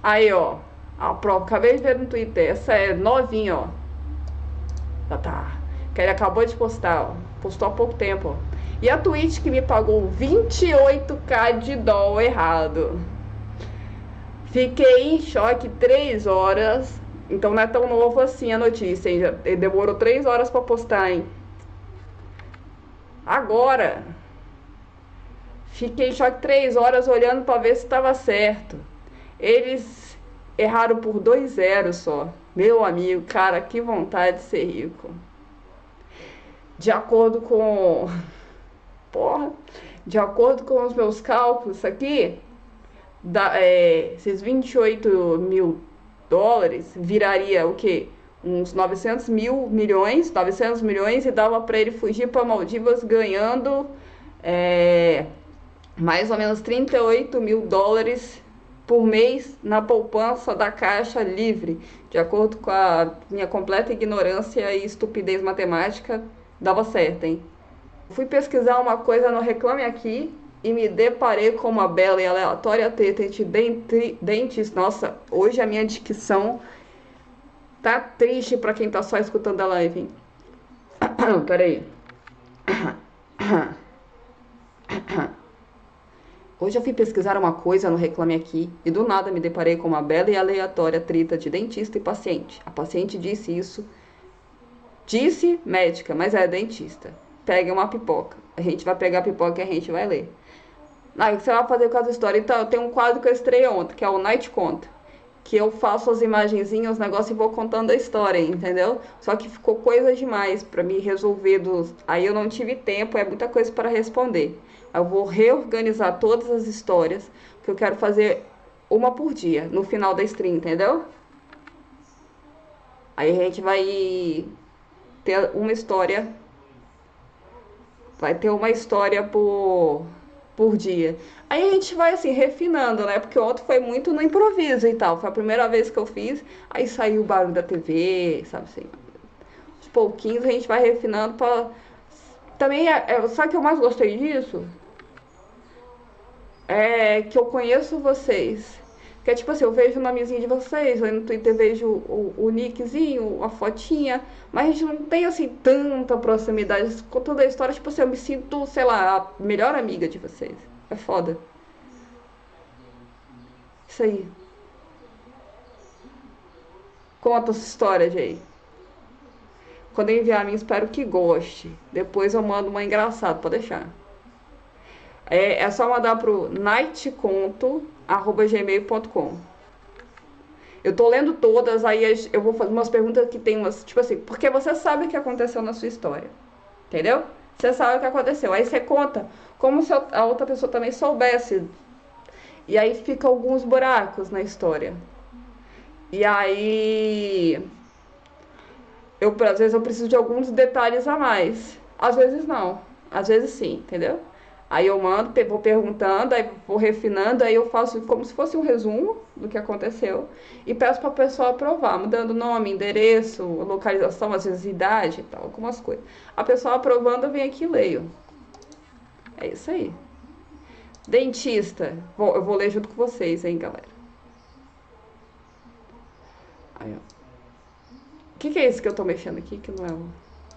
Aí, ó, a prova, acabei de ver no Twitter, essa é novinha, ó. Tá. Que ele acabou de postar, ó. Postou há pouco tempo, ó. E a Twitch que me pagou 28k de dólar errado. Fiquei em choque 3 horas. Então não é tão novo assim a notícia, hein? Ele demorou 3 horas pra postar, hein? Agora. Fiquei em choque 3 horas olhando pra ver se estava certo. Eles erraram por 2 zeros só. Meu amigo, cara, que vontade de ser rico. De acordo com. Porra! De acordo com os meus cálculos aqui, esses 28 mil dólares viraria o quê? Uns 900 milhões e dava para ele fugir para Maldivas ganhando mais ou menos 38 mil dólares por mês na poupança da Caixa Livre. De acordo com a minha completa ignorância e estupidez matemática, dava certo, hein? Fui pesquisar uma coisa no Reclame Aqui e me deparei com uma bela e aleatória treta entre dentes. Nossa, hoje a minha dicção tá triste pra quem tá só escutando a live, hein? Peraí. Hoje eu fui pesquisar uma coisa no Reclame Aqui e do nada me deparei com uma bela e aleatória treta de dentista e paciente. A paciente disse isso. Disse médica, mas é dentista. Pegue uma pipoca. A gente vai pegar a pipoca e a gente vai ler. O que você vai fazer com as histórias? Então, eu tenho um quadro que eu estreiei ontem, que é o Night Conta. Que eu faço as imagenzinhas, os negócios e vou contando a história, entendeu? Só que ficou coisa demais pra me resolver Aí eu não tive tempo, é muita coisa para responder. Eu vou reorganizar todas as histórias, que eu quero fazer uma por dia, no final da stream, entendeu? Aí a gente vai ter uma história. Vai ter uma história por dia. Aí a gente vai assim, refinando, né? Porque o outro foi muito no improviso e tal. Foi a primeira vez que eu fiz, aí saiu o barulho da TV, sabe assim. Aos pouquinhos a gente vai refinando pra. Também, sabe o que eu mais gostei disso? É que eu conheço vocês. Que é tipo assim, eu vejo o nomezinho de vocês, aí no Twitter vejo o nickzinho, a fotinha, mas a gente não tem assim tanta proximidade. Contando a história, tipo assim, eu me sinto, sei lá, a melhor amiga de vocês. É foda. Isso aí. Conta essa história, Jay. Quando eu enviar a mim, espero que goste. Depois eu mando uma engraçada, pode deixar. É só mandar pro nightconto@gmail.com. Eu tô lendo todas, aí eu vou fazer umas perguntas que tem umas, tipo assim, porque você sabe o que aconteceu na sua história, entendeu? Você sabe o que aconteceu, aí você conta como se a outra pessoa também soubesse. E aí fica alguns buracos na história. E aí às vezes eu preciso de alguns detalhes a mais. Às vezes não, às vezes sim, entendeu? Aí eu mando, vou perguntando, aí vou refinando, aí eu faço como se fosse um resumo do que aconteceu e peço para a pessoa aprovar, mudando nome, endereço, localização, às vezes idade e tal, algumas coisas. A pessoa aprovando, eu venho aqui e leio. É isso aí. Dentista. Eu vou ler junto com vocês, hein, galera. Aí, ó. O que é isso que eu tô mexendo aqui que não é o...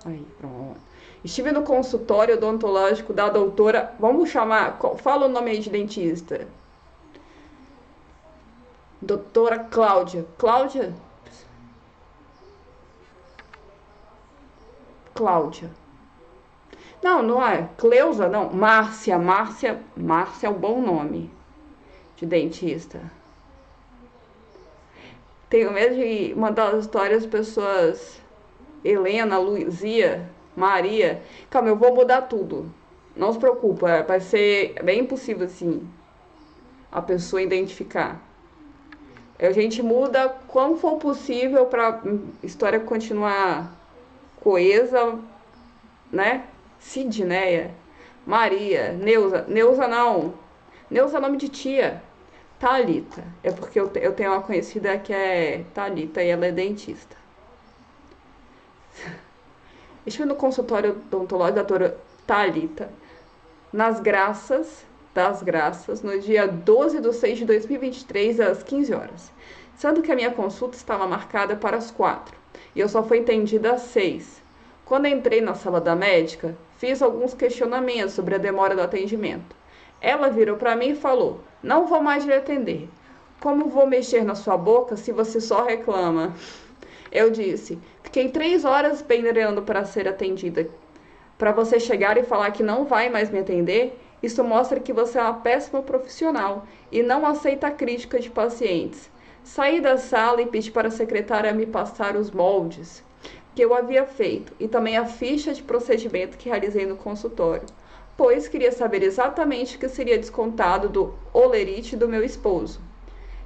Aí, pronto. Estive no consultório odontológico da doutora. Vamos chamar. Fala o nome aí de dentista. Doutora Cláudia. Cláudia? Cláudia. Não, não é. Cleusa, não. Márcia. Márcia é um bom nome de dentista. Tenho medo de mandar as histórias das pessoas. Helena, Luizia, Maria. Calma, eu vou mudar tudo. Não se preocupa, vai ser bem impossível assim a pessoa identificar. A gente muda quando for possível para a história continuar coesa, né? Sidneia, Maria, Neuza. Neuza não. Neuza é nome de tia. Thalita. É porque eu tenho uma conhecida que é Thalita e ela é dentista. Estive no consultório odontológico da doutora Thalita, nas Graças, das Graças, no dia 12/6/2023, às 15 horas, sendo que a minha consulta estava marcada para as 4 e eu só fui atendida às 6. Quando entrei na sala da médica, fiz alguns questionamentos sobre a demora do atendimento. Ela virou para mim e falou: "Não vou mais lhe atender. Como vou mexer na sua boca se você só reclama?" Eu disse: "Fiquei 3 horas esperando para ser atendida. Para você chegar e falar que não vai mais me atender, isso mostra que você é uma péssima profissional e não aceita a crítica de pacientes." Saí da sala e pedi para a secretária me passar os moldes que eu havia feito e também a ficha de procedimento que realizei no consultório, pois queria saber exatamente o que seria descontado do holerite do meu esposo.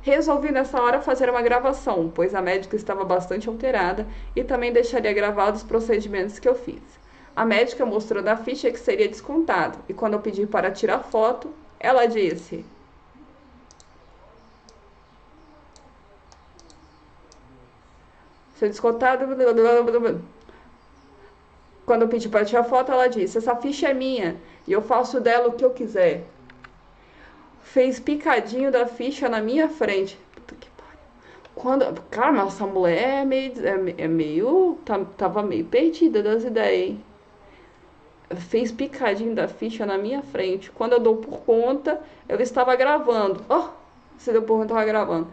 Resolvi nessa hora fazer uma gravação, pois a médica estava bastante alterada e também deixaria gravados os procedimentos que eu fiz. A médica mostrou na ficha que seria descontado e quando eu pedi para tirar foto, ela disse: "Ser descontado." Quando eu pedi para tirar foto, ela disse: "Essa ficha é minha e eu faço dela o que eu quiser." Fez picadinho da ficha na minha frente. Puta que pariu. Cara, mas essa mulher tava meio perdida das ideias, hein? Fez picadinho da ficha na minha frente. Quando eu dou por conta, eu estava gravando. Se deu por conta, eu estava gravando.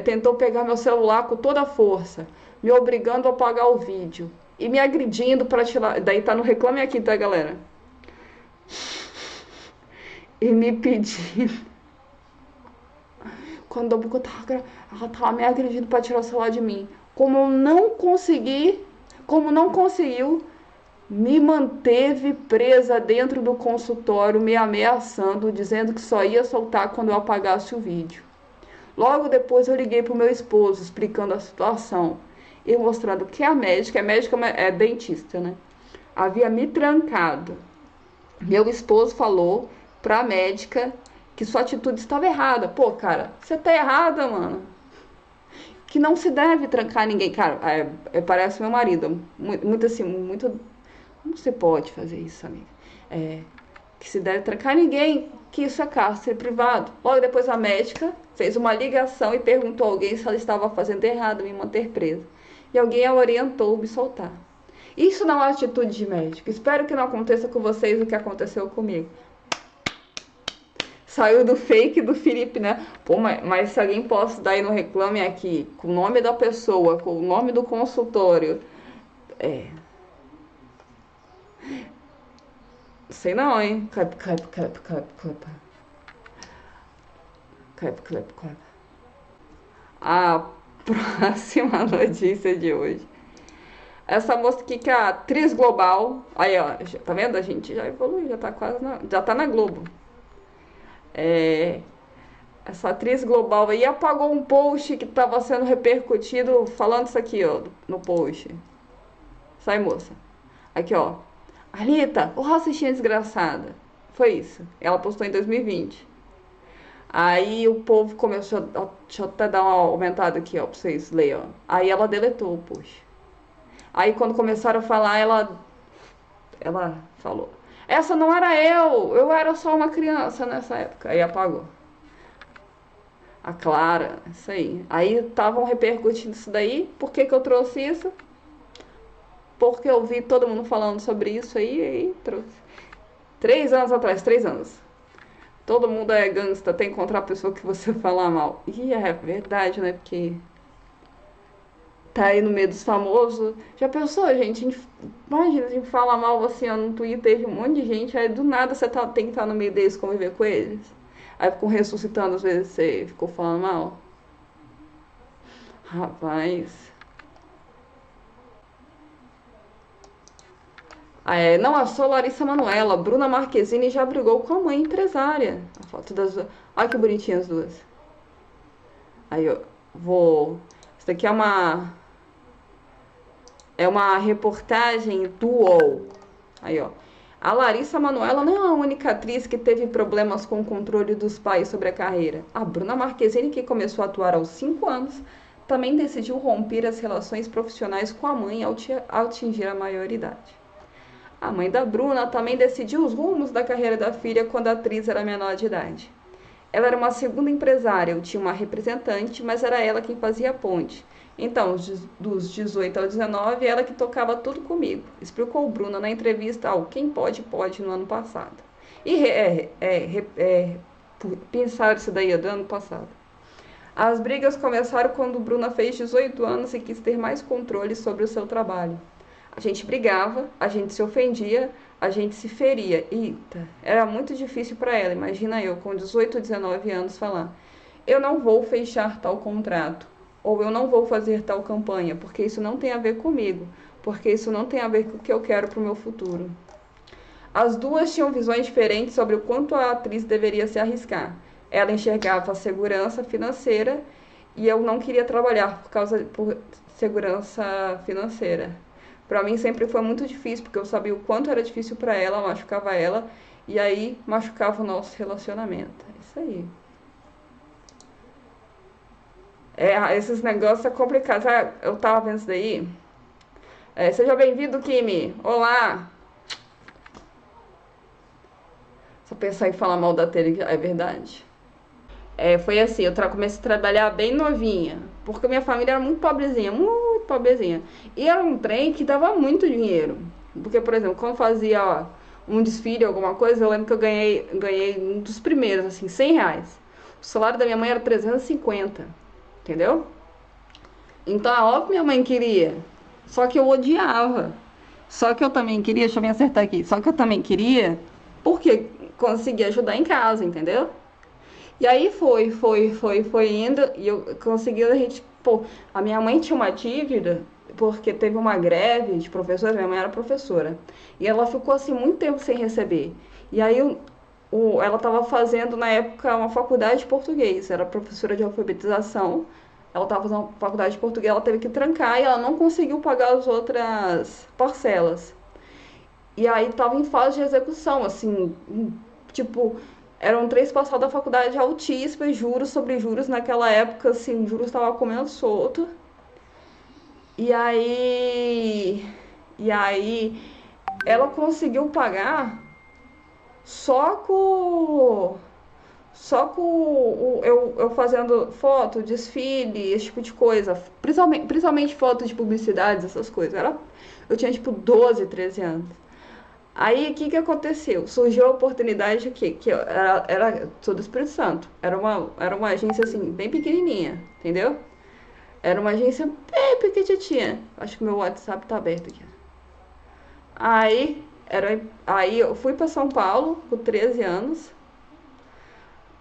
Tentou pegar meu celular com toda a força, me obrigando a apagar o vídeo e me agredindo para tirar. Daí tá no Reclame Aqui, tá, galera? E me pedindo. Quando eu ela tava me agredindo para tirar o celular de mim. Como não conseguiu, me manteve presa dentro do consultório, me ameaçando, dizendo que só ia soltar quando eu apagasse o vídeo. Logo depois eu liguei pro meu esposo, explicando a situação e mostrando que a médica é dentista, né? Havia me trancado. Meu esposo falou pra médica que sua atitude estava errada. Pô, cara, você tá errada, mano. Que não se deve trancar ninguém. Cara, parece meu marido. Muito assim, muito... Não se pode fazer isso, amiga. Que se deve trancar ninguém, que isso é cárcere privado. Logo depois a médica fez uma ligação e perguntou a alguém se ela estava fazendo errado me manter presa. E alguém a orientou a me soltar. Isso não é atitude de médico. Espero que não aconteça com vocês o que aconteceu comigo. Saiu do fake do Felipe, né? Pô, mas se alguém posta daí no Reclame Aqui, com o nome da pessoa, com o nome do consultório, sei não, hein? Clap. A próxima notícia de hoje. Essa moça aqui que é a atriz global. Aí, ó, tá vendo? A gente já evoluiu, já tá quase já tá na Globo. Essa atriz global aí apagou um post que estava sendo repercutido falando isso aqui, ó, no post. Sai, moça. Aqui, ó. Anitta, o racistinha desgraçada. Foi isso. Ela postou em 2020. Aí o povo começou a... Deixa eu até dar uma aumentada aqui, ó, pra vocês lerem, ó. Aí ela deletou o post. Aí quando começaram a falar, ela falou: "Essa não era eu era só uma criança nessa época." Aí apagou. A Clara, isso aí. Aí estavam repercutindo isso daí. Por que eu trouxe isso? Porque eu vi todo mundo falando sobre isso aí trouxe. 3 anos atrás, 3 anos. Todo mundo é gangsta, tem que encontrar a pessoa que você fala mal. E é verdade, né? Porque tá aí no meio dos famosos. Já pensou, gente? Imagina, a gente fala mal assim, ó, no Twitter de um monte de gente, aí do nada você tem que estar no meio deles, conviver com eles. Aí ficam ressuscitando, às vezes você ficou falando mal. Rapaz. Não é só Larissa Manoela. Bruna Marquezine já brigou com a mãe empresária. A foto das duas. Olha que bonitinhas as duas. Aí eu vou... Isso daqui é uma reportagem do UOL. Aí, ó. A Larissa Manoela não é a única atriz que teve problemas com o controle dos pais sobre a carreira. A Bruna Marquezine, que começou a atuar aos 5 anos, também decidiu romper as relações profissionais com a mãe ao atingir a maioridade. A mãe da Bruna também decidiu os rumos da carreira da filha quando a atriz era menor de idade. Ela era uma segunda empresária, eu tinha uma representante, mas era ela quem fazia a ponte. Então, dos 18 aos 19, ela que tocava tudo comigo, explicou Bruna na entrevista ao Quem Pode Pode no ano passado. E pensaram isso daí do ano passado. As brigas começaram quando Bruna fez 18 anos e quis ter mais controle sobre o seu trabalho. A gente brigava, a gente se ofendia, a gente se feria. Eita, era muito difícil para ela. Imagina eu, com 18, 19 anos, falar: eu não vou fechar tal contrato, ou eu não vou fazer tal campanha, porque isso não tem a ver comigo, porque isso não tem a ver com o que eu quero para o meu futuro. As duas tinham visões diferentes sobre o quanto a atriz deveria se arriscar. Ela enxergava a segurança financeira e eu não queria trabalhar por segurança financeira. Para mim sempre foi muito difícil, porque eu sabia o quanto era difícil para ela, machucava ela, e aí machucava o nosso relacionamento. É isso aí. Esses negócios é complicado. Eu tava vendo isso daí. Seja bem-vindo, Kimi. Olá. Só pensar em falar mal da Tere, é verdade. Foi assim, eu comecei a trabalhar bem novinha, porque minha família era muito pobrezinha, muito pobrezinha. E era um trem que dava muito dinheiro. Porque, por exemplo, quando fazia um desfile, alguma coisa, eu lembro que eu ganhei um dos primeiros, assim, R$ 100. O salário da minha mãe era 350, entendeu? Então, é óbvio que minha mãe queria, só que eu odiava. Só que eu também queria, deixa eu me acertar aqui, só que eu também queria, porque conseguia ajudar em casa, entendeu? E aí foi indo, e eu consegui, a minha mãe tinha uma dívida, porque teve uma greve de professores, minha mãe era professora, e ela ficou assim muito tempo sem receber. E aí ela estava fazendo na época uma faculdade de português, era professora de alfabetização, ela estava fazendo faculdade de português, ela teve que trancar e ela não conseguiu pagar as outras parcelas. E aí estava em fase de execução, assim, tipo, eram 3 parcelas da faculdade altíssimas, juros sobre juros naquela época, assim, juros estava comendo solto. E aí, e aí ela conseguiu pagar só com eu fazendo foto, desfile, esse tipo de coisa, principalmente foto de publicidades, essas coisas. Eu tinha tipo 12, 13 anos. Aí, o que aconteceu? Surgiu a oportunidade de quê? Que sou do Espírito Santo. Era uma agência, assim, bem pequenininha, entendeu? Era uma agência bem pequenininha. Acho que meu WhatsApp tá aberto aqui. Aí eu fui para São Paulo com 13 anos.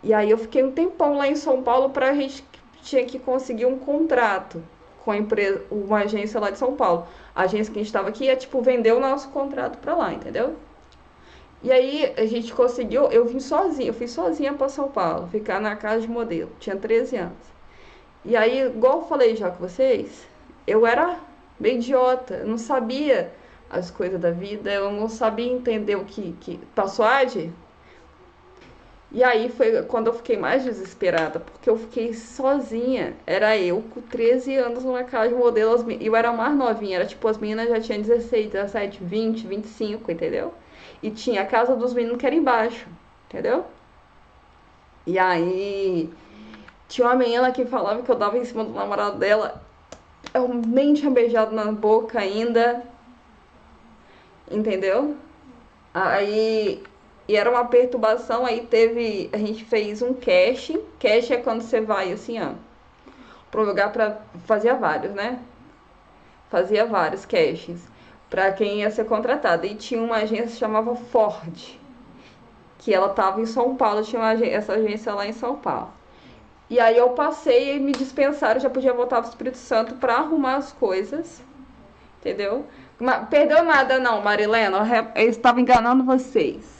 E aí eu fiquei um tempão lá em São Paulo a gente tinha que conseguir um contrato com a empresa, uma agência lá de São Paulo. A agência que a gente estava aqui ia, tipo, vender o nosso contrato para lá, entendeu? E aí a gente conseguiu, eu fui sozinha para São Paulo, ficar na casa de modelo, tinha 13 anos. E aí, igual eu falei já com vocês, eu era meio idiota, eu não sabia as coisas da vida, eu não sabia entender o que passagem. E aí foi quando eu fiquei mais desesperada, porque eu fiquei sozinha. Era eu com 13 anos numa casa de modelo, e eu era mais novinha, era tipo, as meninas já tinham 16, 17, 20, 25, entendeu? E tinha a casa dos meninos que era embaixo, entendeu? E aí tinha uma menina que falava que eu dava em cima do namorado dela. Eu nem tinha beijado na boca ainda, entendeu? Aí, e era uma perturbação, a gente fez um casting. Casting é quando você vai assim, ó, pro lugar fazia vários, né? Fazia vários castings pra quem ia ser contratado. E tinha uma agência que chamava Ford, que ela tava em São Paulo, tinha essa agência lá em São Paulo. E aí eu passei e me dispensaram, já podia voltar pro Espírito Santo pra arrumar as coisas, entendeu? Perdeu nada não, Marilena, eu estava enganando vocês.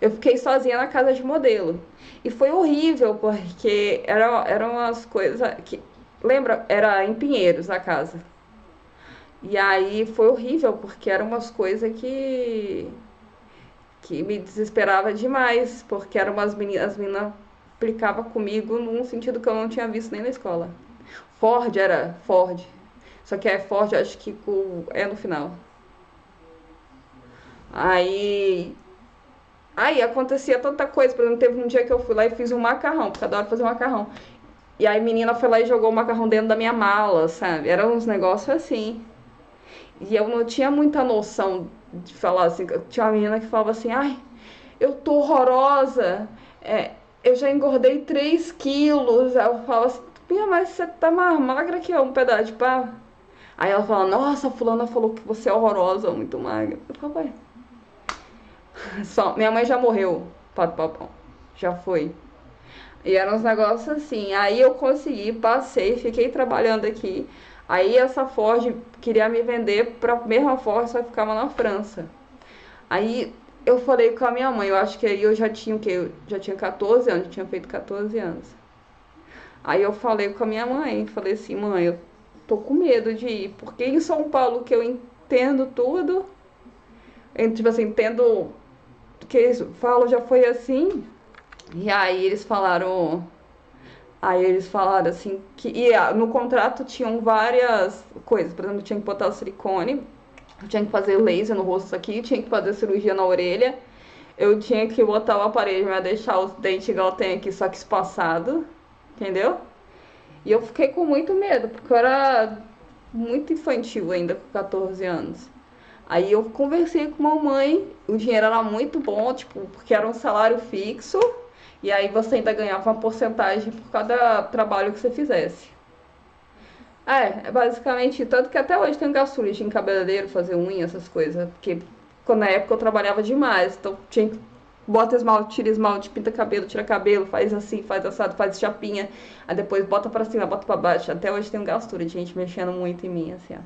Eu fiquei sozinha na casa de modelo. E foi horrível, porque eram umas coisas que... Lembra? Era em Pinheiros, a casa. E aí foi horrível, porque eram umas coisas que me desesperava demais, porque eram as meninas aplicavam comigo num sentido que eu não tinha visto nem na escola. Ford era Ford. Só que é Ford, acho que é no final. Aí, aí acontecia tanta coisa. Por exemplo, teve um dia que eu fui lá e fiz um macarrão, porque eu adoro fazer macarrão. E aí a menina foi lá e jogou o macarrão dentro da minha mala, sabe? Eram uns negócios assim. E eu não tinha muita noção de falar assim. Tinha uma menina que falava assim, ai, eu tô horrorosa, eu já engordei 3 quilos. Aí eu falava assim, Pia, mas você tá mais magra que um pedaço de pau. Aí ela fala, nossa, a fulana falou que você é horrorosa, muito magra. Eu falo, ué, só, minha mãe já morreu, pato papão, já foi. E eram uns negócios assim. Aí eu consegui, passei, fiquei trabalhando aqui. Aí essa Ford queria me vender pra mesma Ford, só que ficava na França. Aí eu falei com a minha mãe, eu acho que aí eu já tinha o quê? Eu já tinha 14 anos, eu tinha feito 14 anos. Aí eu falei com a minha mãe, falei assim, mãe, eu tô com medo de ir, porque em São Paulo que eu entendo tudo, eu, tipo assim, entendo que eles falam já foi assim. E aí eles falaram assim que no contrato tinham várias coisas, por exemplo, tinha que botar o silicone, eu tinha que fazer laser no rosto aqui, tinha que fazer cirurgia na orelha, eu tinha que botar o aparelho pra deixar os dentes igual tem aqui, só que espaçado, entendeu? E eu fiquei com muito medo, porque eu era muito infantil ainda com 14 anos. Aí eu conversei com a mamãe, o dinheiro era muito bom, tipo, porque era um salário fixo, e aí você ainda ganhava uma porcentagem por cada trabalho que você fizesse. É basicamente, tanto que até hoje tem gastrite em cabeleireiro, fazer unha, essas coisas, porque quando na época eu trabalhava demais, então tinha que bota esmalte, tira esmalte, pinta cabelo, tira cabelo, faz assim, faz assado, faz chapinha, aí depois bota pra cima, bota pra baixo. Até hoje tem um gastura de gente mexendo muito em mim, assim, ó.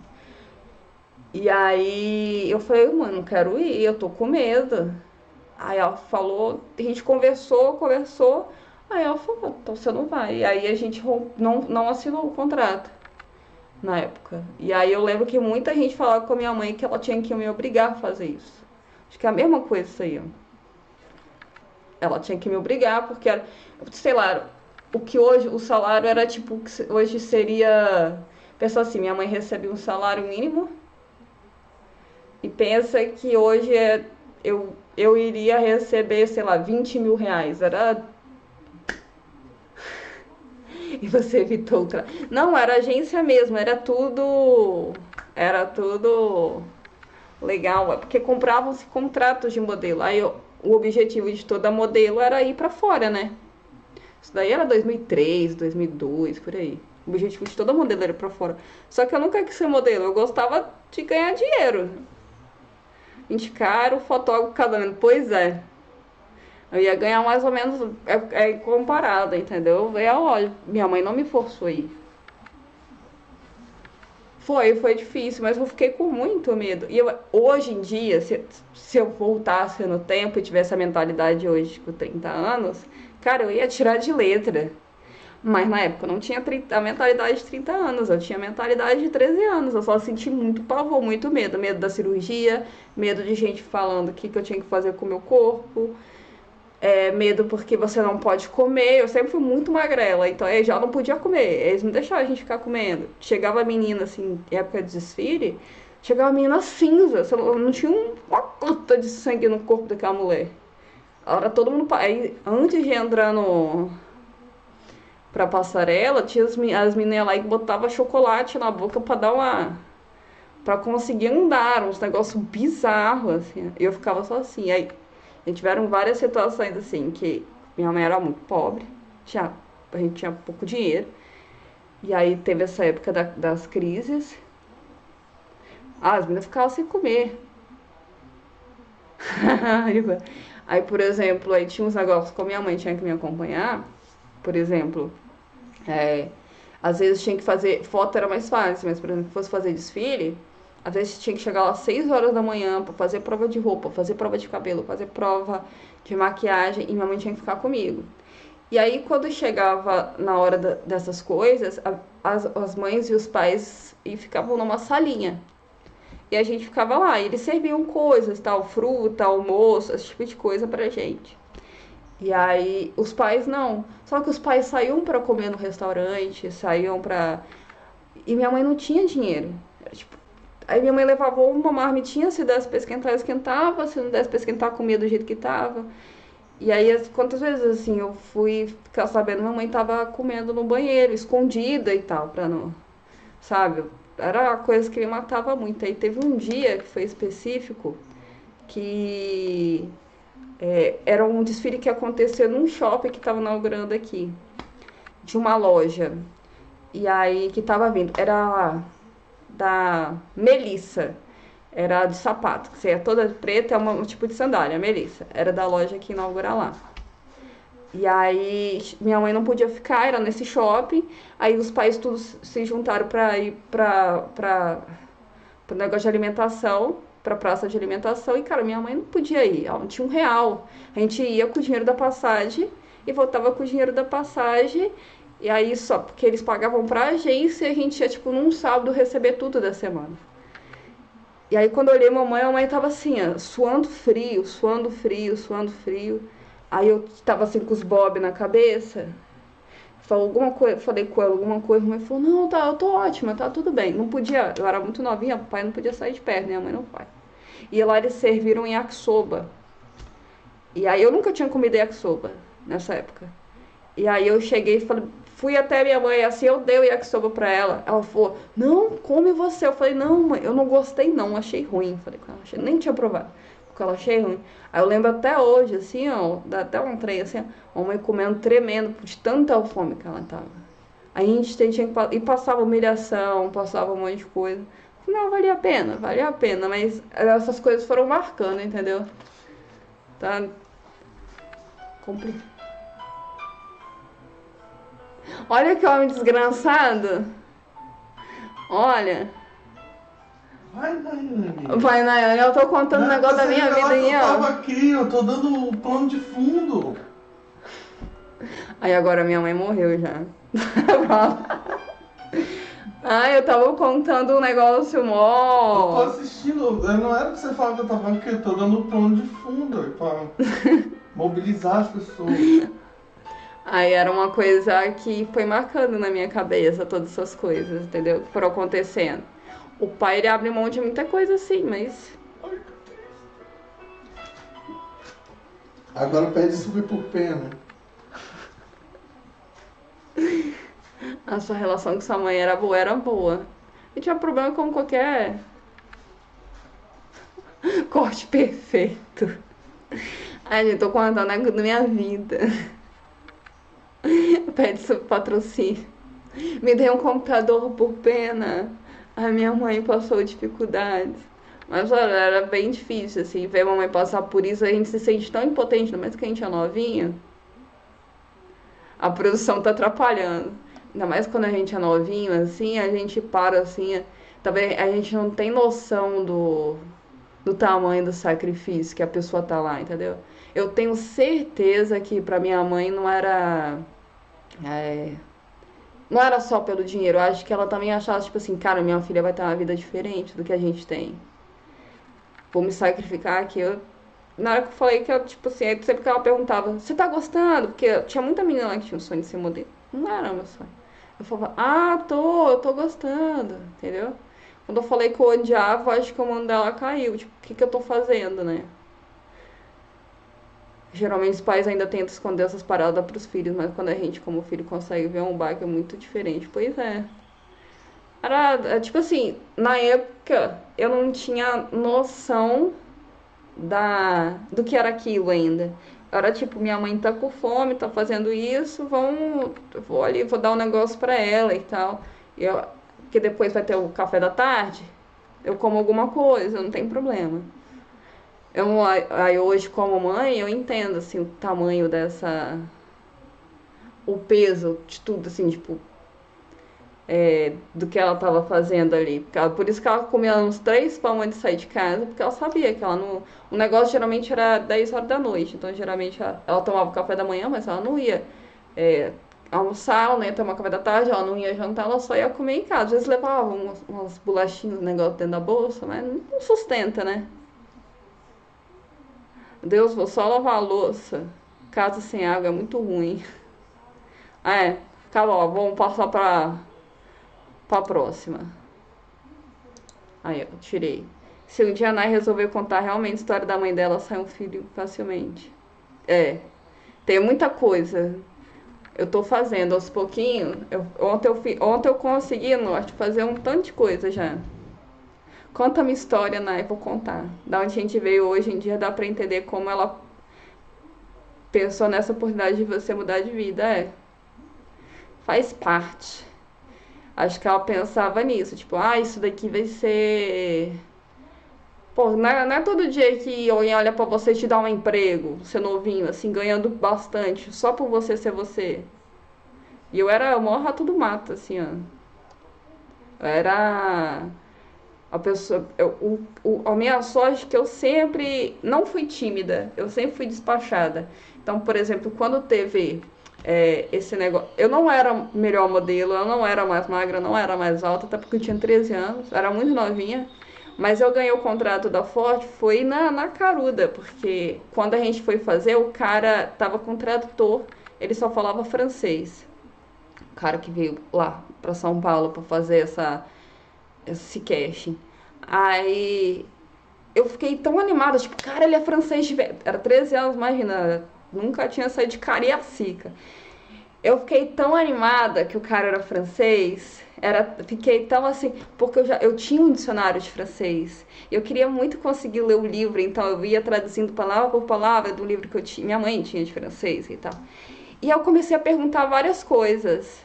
E aí eu falei, mano, não quero ir, eu tô com medo. Aí ela falou, a gente conversou, conversou, aí ela falou, então você não vai. E aí a gente não assinou o contrato na época. E aí eu lembro que muita gente falava com a minha mãe que ela tinha que me obrigar a fazer isso. Acho que é a mesma coisa isso aí, ó. Ela tinha que me obrigar, porque era, sei lá, o que hoje, o salário era tipo, hoje seria. Pensa assim, minha mãe recebe um salário mínimo e pensa que hoje eu iria receber, sei lá, 20 mil reais. Era. E você evitou o Não, era agência mesmo, era tudo. Era tudo legal, é porque compravam-se contratos de modelo. Aí o objetivo de toda modelo era ir pra fora, né? Isso daí era 2003, 2002, por aí. O objetivo de toda modelo era pra fora. Só que eu nunca quis ser modelo, eu gostava de ganhar dinheiro. Indicar o fotógrafo casamento. Pois é. Eu ia ganhar mais ou menos comparado, entendeu? É lógico. Minha mãe não me forçou aí. Foi difícil, mas eu fiquei com muito medo. E hoje em dia, se eu voltasse no tempo e tivesse a mentalidade hoje com 30 anos, cara, eu ia tirar de letra. Mas na época eu não tinha a mentalidade de 30 anos, eu tinha a mentalidade de 13 anos. Eu só senti muito pavor, muito medo. Medo da cirurgia, medo de gente falando o que eu tinha que fazer com o meu corpo. Medo porque você não pode comer. Eu sempre fui muito magrela, então eu já não podia comer. Eles não deixavam a gente ficar comendo. Chegava a menina, assim, em época de desfile, chegava a menina cinza. Não tinha uma gota de sangue no corpo daquela mulher. Era todo mundo. Aí, antes de entrar pra passarela, tinha as meninas lá que botavam chocolate na boca pra dar uma. Pra conseguir andar, uns negócios bizarros, assim. E eu ficava só assim. Aí e tiveram várias situações assim, que minha mãe era muito pobre, a gente tinha pouco dinheiro. E aí teve essa época das crises. As meninas ficavam sem comer. Aí, por exemplo, aí tinha uns negócios que a minha mãe tinha que me acompanhar. Por exemplo, é, às vezes tinha que fazer. Foto era mais fácil, mas, por exemplo, se fosse fazer desfile, às vezes tinha que chegar lá às 6 horas da manhã pra fazer prova de roupa, fazer prova de cabelo, fazer prova de maquiagem, e minha mãe tinha que ficar comigo. E aí, quando chegava na hora dessas coisas, as mães e os pais ficavam numa salinha. E a gente ficava lá, e eles serviam coisas, tal, fruta, almoço, esse tipo de coisa pra gente. E aí, os pais não. Só que os pais saíam pra comer no restaurante, saíam pra. E minha mãe não tinha dinheiro. Era, tipo, Aí minha mãe levava uma marmitinha, se desse pra esquentar, esquentava, se não desse pra esquentar, comia do jeito que tava. E aí, quantas vezes, assim, eu fui ficar sabendo, minha mãe tava comendo no banheiro, escondida e tal, pra não, sabe? Era uma coisa que me matava muito. Aí teve um dia que foi específico, que era um desfile que aconteceu num shopping que tava inaugurando aqui, de uma loja. E aí, que tava vindo, era da Melissa. Era de sapato, que você é toda preta, é um tipo de sandália, Melissa. Era da loja que inaugura lá. E aí minha mãe não podia ficar, era nesse shopping. Aí os pais todos se juntaram pra ir pro negócio de alimentação, pra praça de alimentação. E, cara, minha mãe não podia ir, ela não tinha R$ 1. A gente ia com o dinheiro da passagem e voltava com o dinheiro da passagem. E aí só porque eles pagavam pra agência, a gente ia, tipo, num sábado receber tudo da semana. E aí quando eu olhei a mãe tava assim, ó, suando frio, suando frio, suando frio. Aí eu tava assim com os bob na cabeça. Falou alguma coisa, falei com ela alguma coisa, a mãe falou, não, tá, eu tô ótima, tá tudo bem. Não podia, eu era muito novinha, o pai não podia sair de perto, né? A mãe não vai. E lá eles serviram yakisoba. E aí eu nunca tinha comido yakisoba nessa época. E aí eu cheguei e falei, fui até minha mãe, assim, eu dei o yakisoba pra ela. Ela falou, não, come você. Eu falei, não, mãe, eu não gostei não, achei ruim. Falei com ela, nem tinha provado, porque ela achei ruim. Aí eu lembro até hoje, assim, ó, dá até um trem, assim, ó, a mãe comendo tremendo de tanta fome que ela tava. Aí a gente tinha que, e passava humilhação, passava um monte de coisa. Não, valia a pena, mas essas coisas foram marcando, entendeu? Tá complicado. Olha que homem desgraçado. Olha. Vai, Nayane. Vai, Nayane, eu tô contando o negócio da minha vida aí, Eu tava ó. aqui, eu tô dando o plano de fundo. Aí agora minha mãe morreu já. Ai, eu tava contando um negócio Eu tô mó. assistindo, não era o que você falava que eu tava aqui, eu tô dando o plano de fundo pra mobilizar as pessoas. Aí era uma coisa que foi marcando na minha cabeça, todas essas coisas, entendeu? Que foram acontecendo. O pai, ele abre mão de muita coisa assim, mas. Agora pede subir por pena. A sua relação com sua mãe era boa, era boa. E tinha problema como qualquer corte perfeito. Ai, gente, tô contando a da minha vida. Pede seu patrocínio. Me dei um computador por pena. A minha mãe passou dificuldades. Mas olha, era bem difícil, assim, ver a mamãe passar por isso, a gente se sente tão impotente, ainda mais que a gente é novinha. A produção tá atrapalhando. Ainda mais quando a gente é novinho, assim, a gente para assim. Também a gente não tem noção do tamanho do sacrifício que a pessoa tá lá, entendeu? Eu tenho certeza que pra minha mãe não era. é, não era só pelo dinheiro. Eu acho que ela também achava, tipo assim, cara, minha filha vai ter uma vida diferente do que a gente tem. Vou me sacrificar aqui. Na hora que eu falei que eu, tipo assim, aí sempre que ela perguntava, você tá gostando? Porque tinha muita menina lá que tinha um sonho de ser modelo. Não era meu sonho. Eu falava, eu tô gostando, entendeu? Quando eu falei que eu odiava, acho que o mano dela caiu. Tipo, o que que eu tô fazendo, né? Geralmente os pais ainda tentam esconder essas paradas pros filhos, mas quando a gente, como filho, consegue ver um baque é muito diferente. Pois é. Tipo assim, na época eu não tinha noção do que era aquilo ainda. Era tipo, minha mãe tá com fome, tá fazendo isso, vou ali, vou dar um negócio pra ela e tal. Que depois vai ter o café da tarde, eu como alguma coisa, não tem problema. Aí hoje, como mãe, eu entendo, assim, o tamanho o peso de tudo, assim, tipo, do que ela estava fazendo ali. Por isso que ela comia uns 3 pão antes de sair de casa, porque ela sabia que ela não. O negócio geralmente era 10 horas da noite, então geralmente ela tomava o café da manhã, mas ela não ia almoçar, ela não ia tomar café da tarde, ela não ia jantar, ela só ia comer em casa. Às vezes levava umas bolachinhas, um negócio dentro da bolsa, mas não sustenta, né? Deus, vou só lavar a louça. Casa sem água é muito ruim. Acabou, vamos passar pra próxima. Aí eu tirei. Se um dia a Nai resolver contar realmente a história da mãe dela, sai um filho facilmente. É, tem muita coisa. Eu tô fazendo aos pouquinhos. Ontem eu consegui, Norte, fazer um tanto de coisa já. Conta a minha história, Nai, vou contar. Da onde a gente veio hoje em dia, dá pra entender como ela pensou nessa oportunidade de você mudar de vida. É, faz parte. Acho que ela pensava nisso, tipo, isso daqui vai ser. Pô, não é todo dia que alguém olha pra você e te dá um emprego, você novinho, assim, ganhando bastante, só por você ser você. E eu era o maior rato do mato, assim, ó. Eu era a pessoa. A minha sorte é que eu sempre não fui tímida, eu sempre fui despachada. Então, por exemplo, quando teve esse negócio. Eu não era melhor modelo, eu não era mais magra, eu não era mais alta, até porque eu tinha 13 anos, era muito novinha. Mas eu ganhei o contrato da Ford foi na caruda, porque quando a gente foi fazer, o cara tava com tradutor, ele só falava francês. O cara que veio lá pra São Paulo pra fazer esse casting. Aí eu fiquei tão animada, tipo, cara, ele é francês de verdade. Era 13 anos, imagina, nunca tinha saído de Cariacica. Eu fiquei tão animada que o cara era francês, fiquei tão assim, porque eu tinha um dicionário de francês. Eu queria muito conseguir ler o livro, então eu ia traduzindo palavra por palavra do livro que eu tinha, minha mãe tinha de francês e tal. E eu comecei a perguntar várias coisas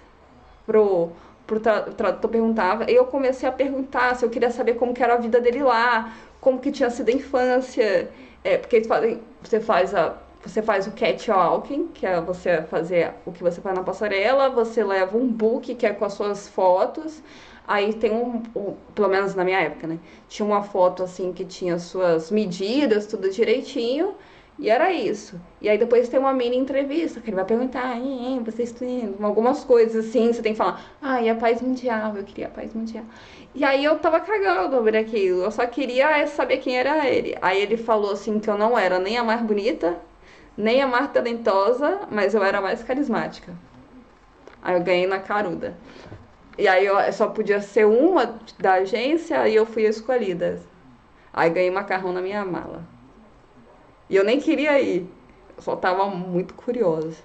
pro tradutor perguntava, e eu comecei a perguntar se eu queria saber como que era a vida dele lá, como que tinha sido a infância, porque você faz o catwalking, que é você fazer o que você faz na passarela, você leva um book, que é com as suas fotos, aí tem pelo menos na minha época, né? Tinha uma foto assim que tinha suas medidas, tudo direitinho, e era isso. E aí depois tem uma mini entrevista, que ele vai perguntar, você estuda algumas coisas assim, você tem que falar, e a paz mundial, eu queria a paz mundial. E aí eu tava cagando sobre aquilo, eu só queria saber quem era ele. Aí ele falou assim que eu não era nem a mais bonita, nem a mais talentosa, mas eu era mais carismática. Aí eu ganhei na caruda. E aí eu só podia ser uma da agência e eu fui escolhida. Aí ganhei macarrão na minha mala. E eu nem queria ir. Eu só tava muito curiosa.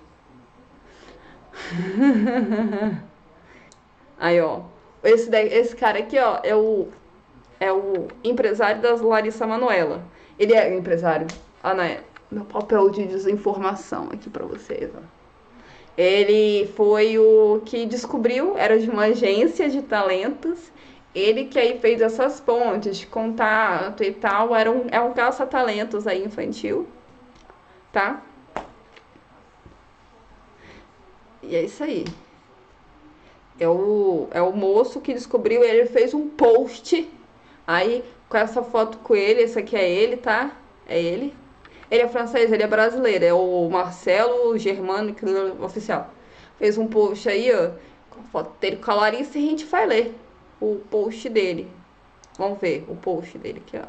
Aí, ó. Esse cara aqui, ó, é o empresário da Larissa Manoela. Ele é empresário. Né? Meu papel de desinformação aqui pra vocês, ó. Ele foi o que descobriu, era de uma agência de talentos. Ele que aí fez essas pontes de contato e tal, é um caça-talentos aí infantil, tá? E é isso aí. É o moço que descobriu, ele fez um post aí com essa foto com ele, esse aqui é ele, tá? É ele. Ele é francês, ele é brasileiro, é o Marcelo Germano, oficial. Fez um post aí, ó, com a foto dele com a Larissa e a gente vai ler o post dele. Vamos ver o post dele aqui, ó.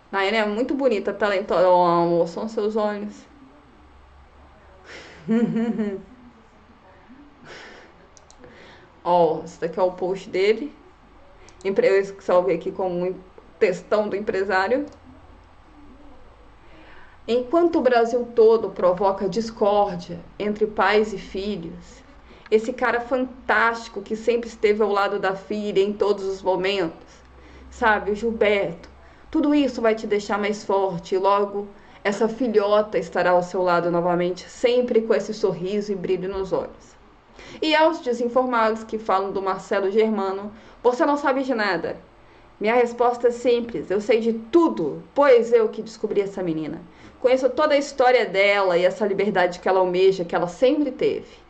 Nayane é muito bonita, talentosa. Oh, amor, são seus olhos. Ó, esse daqui é o post dele. Eu salvei aqui como um textão do empresário. Enquanto o Brasil todo provoca discórdia entre pais e filhos, esse cara fantástico que sempre esteve ao lado da filha em todos os momentos, sabe, o Gilberto, tudo isso vai te deixar mais forte e logo essa filhota estará ao seu lado novamente, sempre com esse sorriso e brilho nos olhos. E aos desinformados que falam do Marcelo Germano, você não sabe de nada. Minha resposta é simples, eu sei de tudo, pois eu que descobri essa menina. Conheço toda a história dela e essa liberdade que ela almeja, que ela sempre teve.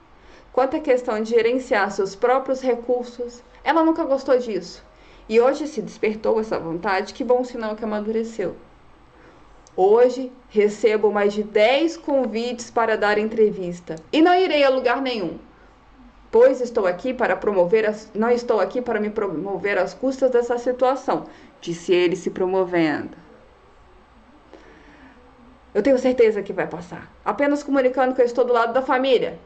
Quanto à questão de gerenciar seus próprios recursos, ela nunca gostou disso. E hoje se despertou essa vontade, que bom sinal que amadureceu. Hoje recebo mais de 10 convites para dar entrevista e não irei a lugar nenhum, pois não estou aqui para me promover às custas dessa situação, disse ele se promovendo. Eu tenho certeza que vai passar. Apenas comunicando que eu estou do lado da família,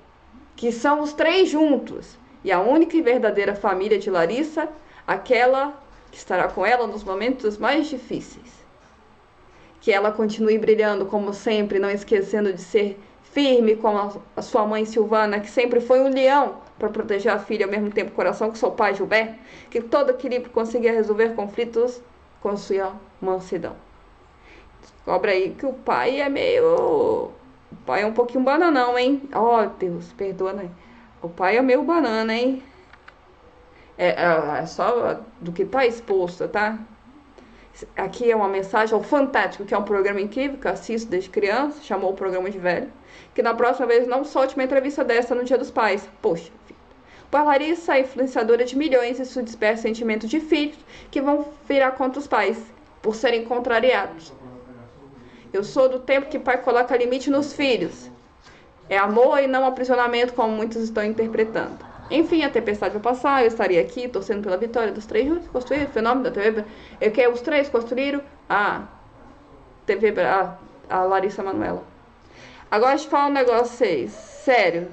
que são os 3 juntos. E a única e verdadeira família de Larissa, aquela que estará com ela nos momentos mais difíceis. Que ela continue brilhando como sempre, não esquecendo de ser firme como a sua mãe Silvana, que sempre foi um leão para proteger a filha, ao mesmo tempo coração com seu pai Gilberto, que todo equilíbrio conseguia resolver conflitos com sua mansidão. Descobre aí que o pai é meio... O pai é um pouquinho bananão, hein? Oh, Deus, perdoa, né? O pai é meio banana, hein? É só do que tá exposto, tá? Aqui é uma mensagem ao Fantástico, que é um programa incrível que eu assisto desde criança, chamou o programa de velho, que na próxima vez não solte uma entrevista dessa no Dia dos Pais. Poxa vida. Pois Larissa é influenciadora de milhões e isso desperta sentimentos de filhos que vão virar contra os pais, por serem contrariados. Eu sou do tempo que pai coloca limite nos filhos. É amor e não aprisionamento, como muitos estão interpretando. Enfim, a tempestade vai passar, eu estaria aqui torcendo pela vitória dos três juntos, construir o fenômeno da TV. Eu quero os três construíram a TV, a Larissa Manoela. Agora deixa eu falar um negócio pra vocês, sério.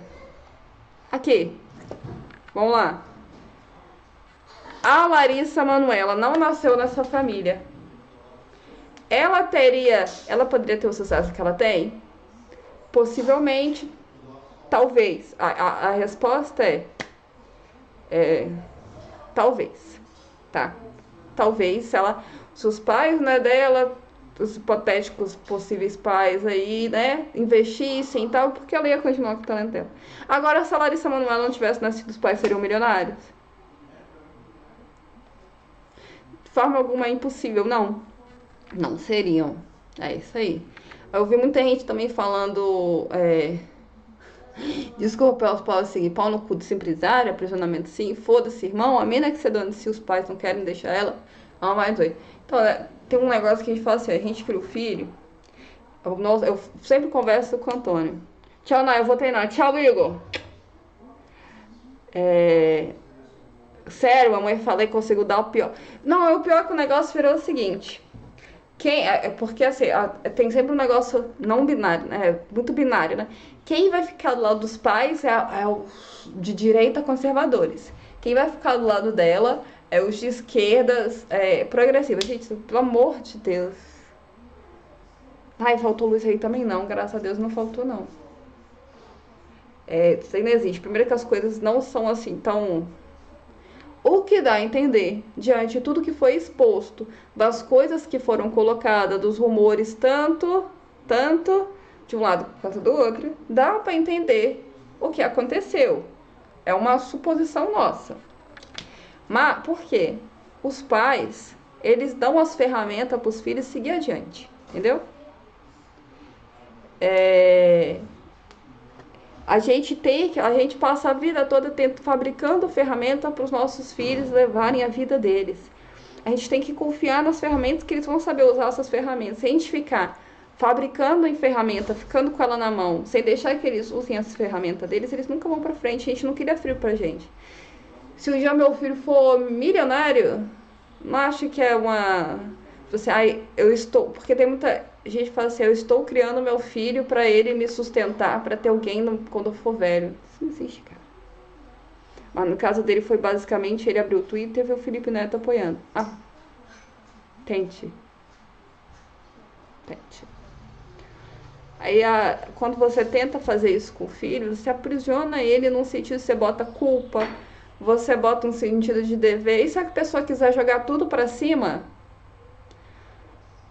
Aqui, vamos lá. A Larissa Manoela não nasceu nessa família. Ela poderia ter o sucesso que ela tem? Possivelmente, talvez. A resposta é talvez, tá? Talvez se os pais, né, dela, os hipotéticos possíveis pais aí, né, investissem e tal, porque ela ia continuar com o talento dela. Agora, se a Larissa Manoela não tivesse nascido, os pais seriam milionários? De forma alguma é impossível, não. Não seriam. É isso aí. Eu vi muita gente também falando... Desculpa pelas palavras assim, pau no cu de empresário, aprisionamento sim, foda-se, irmão, a mina que você dona se os pais não querem deixar ela, mais dois. Então, tem um negócio que a gente fala assim, a gente cria o filho, eu sempre converso com o Antônio. Tchau, Nai, eu vou treinar. Tchau, Igor. Sério, a mãe falei que consigo dar o pior. Não, o pior é que o negócio virou o seguinte... Porque assim, tem sempre um negócio não binário, né? Muito binário, né? Quem vai ficar do lado dos pais é os de direita conservadores. Quem vai ficar do lado dela é os de esquerdas progressivas. Gente, pelo amor de Deus. Ai, faltou luz aí também não, graças a Deus não faltou não. Isso aí não existe. Primeiro que as coisas não são assim tão... O que dá a entender, diante de tudo que foi exposto, das coisas que foram colocadas, dos rumores, tanto de um lado quanto do outro, dá para entender o que aconteceu. É uma suposição nossa. Mas por quê? Os pais, eles dão as ferramentas para os filhos seguir adiante, entendeu? A gente passa a vida toda fabricando ferramenta para os nossos filhos levarem a vida deles. A gente tem que confiar nas ferramentas que eles vão saber usar essas ferramentas. Se a gente ficar fabricando em ferramenta, ficando com ela na mão, sem deixar que eles usem as ferramentas deles, eles nunca vão para frente. A gente não queria frio pra gente. Se um dia meu filho for milionário, não acho que é uma... Porque tem muita gente que fala assim, eu estou criando meu filho para ele me sustentar, para ter alguém quando eu for velho. Isso não existe, cara. Mas no caso dele foi basicamente, ele abriu o Twitter e viu o Felipe Neto apoiando. Tente. Aí, quando você tenta fazer isso com o filho, você aprisiona ele num sentido, você bota culpa, você bota um sentido de dever. E se a pessoa quiser jogar tudo pra cima...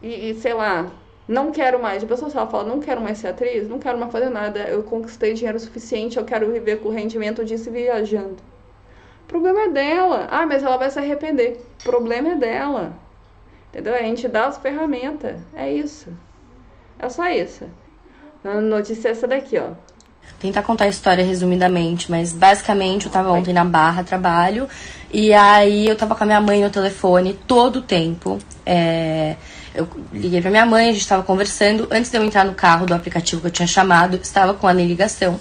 E sei lá, não quero mais. A pessoa fala, não quero mais ser atriz, não quero mais fazer nada. Eu conquistei dinheiro suficiente, eu quero viver com o rendimento disso viajando. O problema é dela. Mas ela vai se arrepender. O problema é dela. Entendeu? A gente dá as ferramentas. É isso. É só isso. A notícia é essa daqui, ó. Tentar contar a história resumidamente, mas basicamente eu tava ontem na Barra, trabalho, e aí eu tava com a minha mãe no telefone todo o tempo. Eu liguei pra minha mãe, a gente tava conversando. Antes de eu entrar no carro do aplicativo que eu tinha chamado, estava com ela em ligação.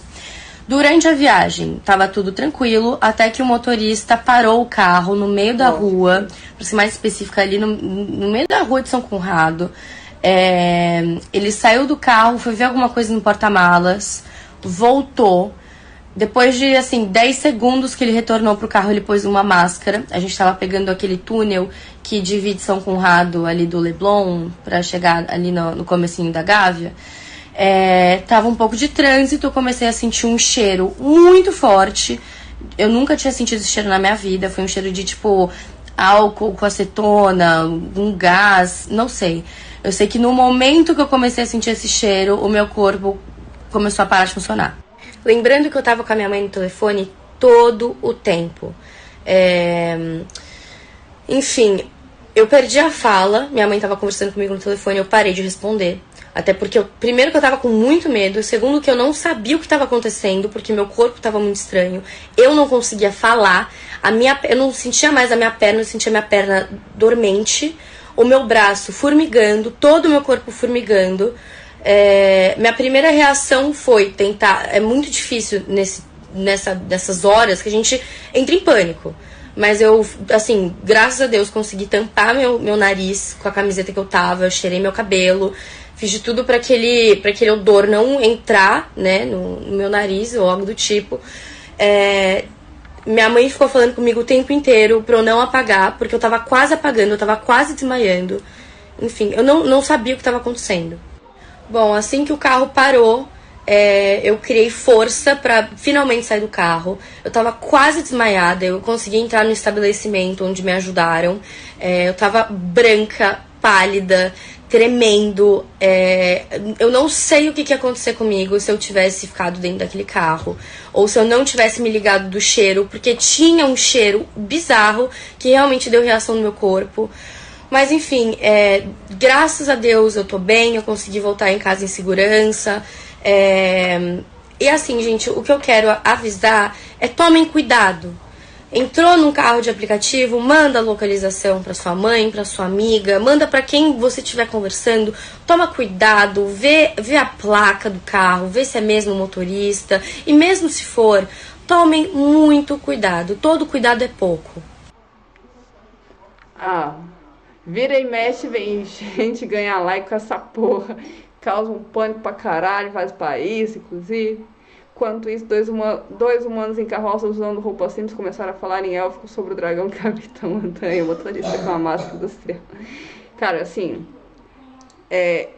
Durante a viagem, tava tudo tranquilo, até que o motorista parou o carro no meio da rua, pra ser mais específica, ali no meio da rua de São Conrado. Ele saiu do carro, foi ver alguma coisa no porta-malas, voltou, Depois de, assim, 10 segundos que ele retornou pro carro, ele pôs uma máscara. A gente tava pegando aquele túnel que divide São Conrado ali do Leblon pra chegar ali no comecinho da Gávea. Tava um pouco de trânsito, eu comecei a sentir um cheiro muito forte. Eu nunca tinha sentido esse cheiro na minha vida. Foi um cheiro de, tipo, álcool com acetona, um gás, não sei. Eu sei que no momento que eu comecei a sentir esse cheiro, o meu corpo começou a parar de funcionar. Lembrando que eu tava com a minha mãe no telefone todo o tempo. Enfim, eu perdi a fala. Minha mãe tava conversando comigo no telefone, eu parei de responder. Até porque, primeiro, que eu tava com muito medo. Segundo, que eu não sabia o que tava acontecendo, porque meu corpo tava muito estranho. Eu não conseguia falar. Eu não sentia mais a minha perna, eu sentia a minha perna dormente. O meu braço formigando, todo o meu corpo formigando. Minha primeira reação foi tentar. É muito difícil nessas horas que a gente entra em pânico. Mas eu, assim, graças a Deus, consegui tampar meu nariz com a camiseta que eu tava. Eu cheirei meu cabelo. Fiz de tudo pra aquele odor não entrar, né, no meu nariz ou algo do tipo. Minha mãe ficou falando comigo o tempo inteiro pra eu não apagar, porque eu tava quase apagando, eu tava quase desmaiando. Enfim, eu não sabia o que tava acontecendo. Bom, assim que o carro parou, eu criei força pra finalmente sair do carro. Eu tava quase desmaiada, eu consegui entrar no estabelecimento onde me ajudaram. Eu tava branca, pálida, tremendo. Eu não sei o que ia acontecer comigo se eu tivesse ficado dentro daquele carro. Ou se eu não tivesse me ligado do cheiro, porque tinha um cheiro bizarro que realmente deu reação no meu corpo. Mas enfim, graças a Deus eu tô bem, eu consegui voltar em casa em segurança. E assim, gente, o que eu quero avisar é: tomem cuidado. Entrou num carro de aplicativo, manda a localização pra sua mãe, pra sua amiga, manda pra quem você estiver conversando. Toma cuidado, vê a placa do carro, vê se é mesmo o motorista. E mesmo se for, tomem muito cuidado. Todo cuidado é pouco. Vira e mexe, vem gente ganhar like com essa porra. Causa um pânico pra caralho, faz país, inclusive. Enquanto isso, dois humanos em carroça usando roupa simples começaram a falar em élfico sobre o dragão Capitão Montanha, o motorista com a máscara industrial. Cara, assim,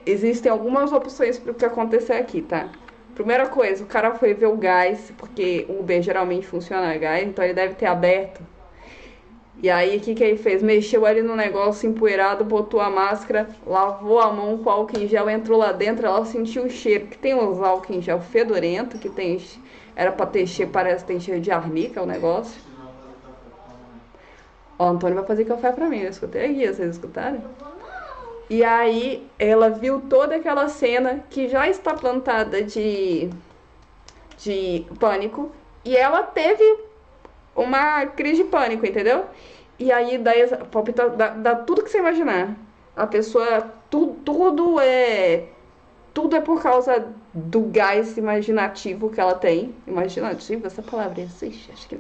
existem algumas opções para o que acontecer aqui, tá? Primeira coisa, o cara foi ver o gás, porque o Uber geralmente funciona a gás, então ele deve ter aberto. E aí, o que ele fez? Mexeu ali no negócio empoeirado, botou a máscara, lavou a mão com álcool em gel, entrou lá dentro, ela sentiu o cheiro, que tem uns álcool em gel fedorento, que tem, era pra ter cheiro, parece que tem cheiro de arnica o negócio. Ó, o Antônio vai fazer café pra mim, eu escutei aqui, vocês escutaram? E aí, ela viu toda aquela cena que já está plantada de pânico, e ela teve uma crise de pânico, entendeu? E aí dá tudo que você imaginar. A pessoa, tudo é por causa do gás imaginativo que ela tem. Imaginativo, essa palavra existe, acho que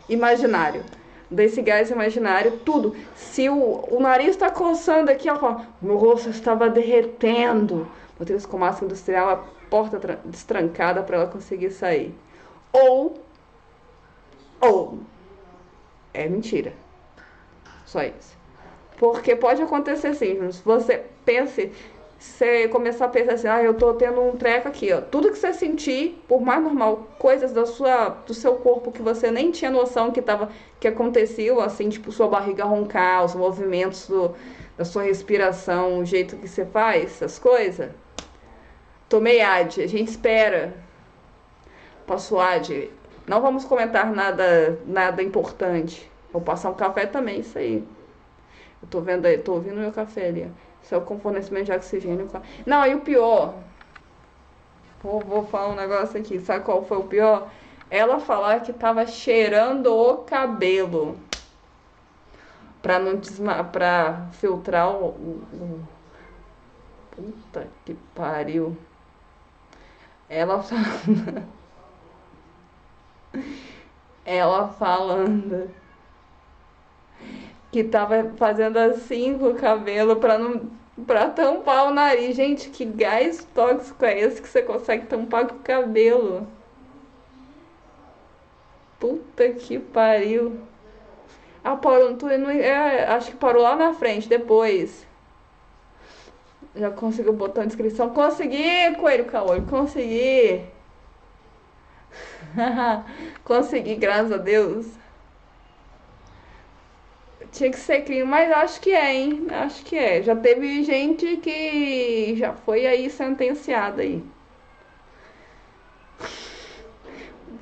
imaginário. Desse gás imaginário, tudo. Se o nariz tá coçando aqui, ela fala: meu rosto estava derretendo. Botei isso com máscara industrial, a porta destrancada para ela conseguir sair. Ou é mentira. Só isso. Porque pode acontecer assim, se você você começar a pensar assim: eu tô tendo um treco aqui, ó. Tudo que você sentir, por mais normal, coisas do seu corpo que você nem tinha noção que aconteciam, assim, tipo sua barriga roncar, os movimentos da sua respiração, o jeito que você faz, essas coisas. Tomei AD, a gente espera. Passou AD. Não vamos comentar nada importante. Vou passar um café também, isso aí. Eu tô vendo aí, tô ouvindo meu café ali. Isso é o fornecimento de oxigênio. Não, e o pior. Vou falar um negócio aqui. Sabe qual foi o pior? Ela falar que tava cheirando o cabelo. Pra filtrar o... Puta que pariu. Ela falando que tava fazendo assim com o cabelo pra tampar o nariz. Gente, que gás tóxico é esse que você consegue tampar com o cabelo? Puta que pariu. Ah, parou no túnel, acho que parou lá na frente, depois. Já conseguiu botar a inscrição? Consegui, Coelho Caolho, consegui. Consegui, graças a Deus. Tinha que ser crime, mas acho que é, hein? Acho que é. Já teve gente que já foi aí sentenciada aí.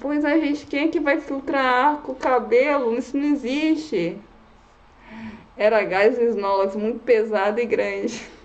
Pois a gente, quem é que vai filtrar com o cabelo? Isso não existe. Era gás Snorlax muito pesado e grande.